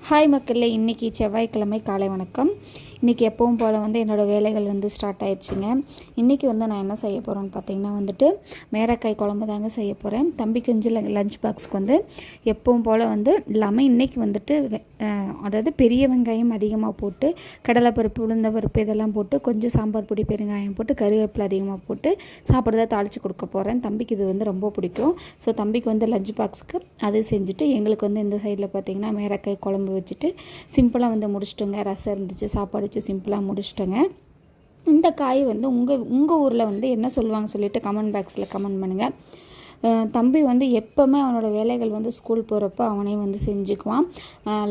Hi மக்களே, இன்றைக்கி செவ்வாய்க்கிழமை காலை வணக்கம். இன்றைக்கி எப்பவும் போல் என்னோடய வேலைகள் ஸ்டார்ட் ஆகிடுச்சிங்க. இன்றைக்கி நான் என்ன செய்ய போகிறேன்னு பார்த்தீங்கன்னா மேரக்காய் குழம்பு தாங்க செய்ய போகிறேன். தம்பிக்கு லஞ்ச் பாக்ஸுக்கு எப்பவும் போல் இல்லாமல் இன்றைக்கி அதாவது பெரிய வெங்காயம் அதிகமாக போட்டு கடலைப்பருப்பு உளுந்தம்பருப்பு இதெல்லாம் போட்டு கொஞ்சம் சாம்பார் பொடி பெருங்காயம் போட்டு கருவேப்பிலை அதிகமாக போட்டு சாப்பிட்றத தாளித்து கொடுக்க போகிறேன். தம்பிக்கு இது ரொம்ப பிடிக்கும். ஸோ தம்பிக்கு லஞ்ச் பாக்ஸுக்கு அது செஞ்சுட்டு எங்களுக்கு இந்த சைடில் பார்த்திங்கன்னா மேரக்காய் குழம்பு வச்சுட்டு சிம்பிளாக முடிச்சிட்டோங்க. ரசம் இருந்துச்சு, சாப்பாடு வச்சு சிம்பிளாக முடிச்சிட்டோங்க. இந்த காய் உங்கள் ஊரில் என்ன சொல்லுவாங்க சொல்லிவிட்டு கமெண்ட் பாக்ஸில் கமெண்ட் பண்ணுங்கள். தம்பி எப்போவுமே அவனோட வேலைகள் ஸ்கூல் போகிறப்ப அவனே செஞ்சுக்குவான்.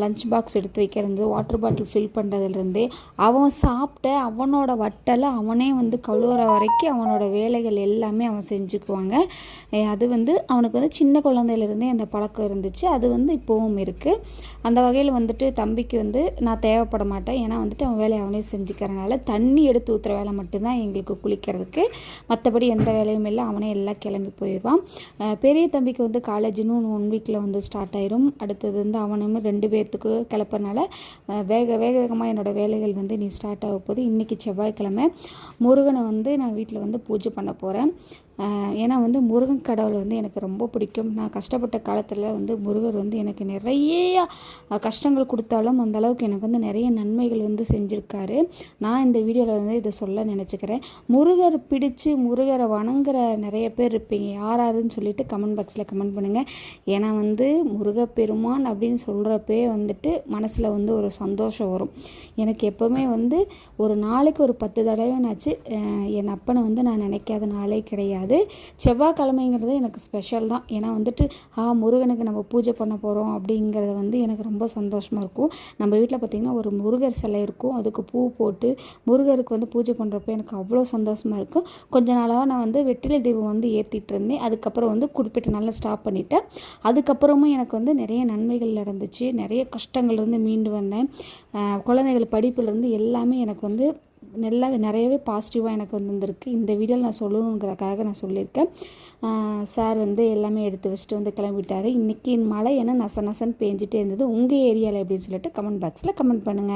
லஞ்ச் பாக்ஸ் எடுத்து வைக்கிறது, வாட்டர் பாட்டில் ஃபில் பண்ணுறதுலேருந்து அவன் சாப்பிட்ட அவனோட வட்டலை அவனே கழுவுற வரைக்கும் அவனோட வேலைகள் எல்லாமே அவன் செஞ்சுக்குவாங்க. அது அவனுக்கு சின்ன குழந்தையிலேருந்தே அந்த பழக்கம் இருந்துச்சு. அது இப்போவும் இருக்குது. அந்த வகையில் தம்பிக்கு நான் தேவைப்பட மாட்டேன். ஏன்னா அவன் வேலையை அவனே செஞ்சுக்கிறனால தண்ணி எடுத்து ஊற்றுற வேலை மட்டும்தான் எங்களுக்கு குளிக்கிறதுக்கு. மற்றபடி எந்த வேலையும் இல்லை. அவனே எல்லாம் கிளம்பி போயிடுவான். பெரிய தம்பிக்கு காலேஜ் இன்னும் 1 வீக்கில் ஸ்டார்ட் ஆயிரும். அடுத்தது அவனும் 2 பேர்த்துக்கு கிளப்புறனால வேகமாக என்னோடய வேலைகள் நீ ஸ்டார்ட் ஆக போகுது. இன்றைக்கி செவ்வாய்க்கிழமை முருகனை நான் வீட்டில் பூஜை பண்ண போகிறேன். ஏன்னா முருகன் கடவுள் எனக்கு ரொம்ப பிடிக்கும். நான் கஷ்டப்பட்ட காலத்தில் முருகர் எனக்கு நிறைய கஷ்டங்கள் கொடுத்தாலும் அந்தளவுக்கு எனக்கு நிறைய நன்மைகள் செஞ்சுருக்காரு. நான் இந்த வீடியோவில் இதை சொல்ல நினச்சிக்கிறேன். முருகர் பிடிச்சு முருகரை வணங்குற நிறைய பேர் இருப்பீங்க. யாருன்னு சொல்லிட்டு கமெண்ட் பாக்ஸில் கமெண்ட் பண்ணுங்கள். ஏன்னா முருகப்பெருமான் அப்படின்னு சொல்கிறப்பே மனசில் ஒரு சந்தோஷம் வரும். எனக்கு எப்போவுமே ஒரு நாளைக்கு ஒரு 10 தடவைனாச்சு என் அப்பனை நான் நினைக்காத நாளே கிடையாது. செவ்வாய்க்கிழமைங்கிறது எனக்கு ஸ்பெஷல் தான். ஏன்னா முருகனுக்கு நம்ம பூஜை பண்ண போகிறோம் அப்படிங்கிறது எனக்கு ரொம்ப சந்தோஷமாக இருக்கும். நம்ம வீட்டில் பார்த்திங்கன்னா ஒரு முருகர் சிலை இருக்கும். அதுக்கு பூ போட்டு முருகருக்கு பூஜை பண்ணுறப்ப எனக்கு அவ்வளோ சந்தோஷமாக இருக்கும். கொஞ்ச நாளாக நான் வெற்றிலை தீபம் ஏற்றிட்டு இருந்தேன். அதுக்கப்புறம் குறிப்பிட்ட நாளில் ஸ்டாப் பண்ணிவிட்டேன். அதுக்கப்புறமும் எனக்கு நிறைய நன்மைகள் நடந்துச்சு. நிறைய கஷ்டங்கள்லேருந்து மீண்டு வந்தேன். குழந்தைகள் படிப்புலேருந்து எல்லாமே எனக்கு நிறையவே பாசிட்டிவாக எனக்கு வந்திருக்கு. இந்த வீடியோவில் நான் சொல்லணுங்கிறதுக்காக நான் சொல்லியிருக்கேன். சார் எல்லாமே எடுத்து வச்சுட்டு கிளம்பிட்டார். இன்றைக்கி மழை நச நசன்னு பேஞ்சிட்டே இருந்தது. உங்கள் ஏரியாவில் எப்படின்னு சொல்லிட்டு கமெண்ட் பாக்ஸில் கமெண்ட் பண்ணுங்கள்.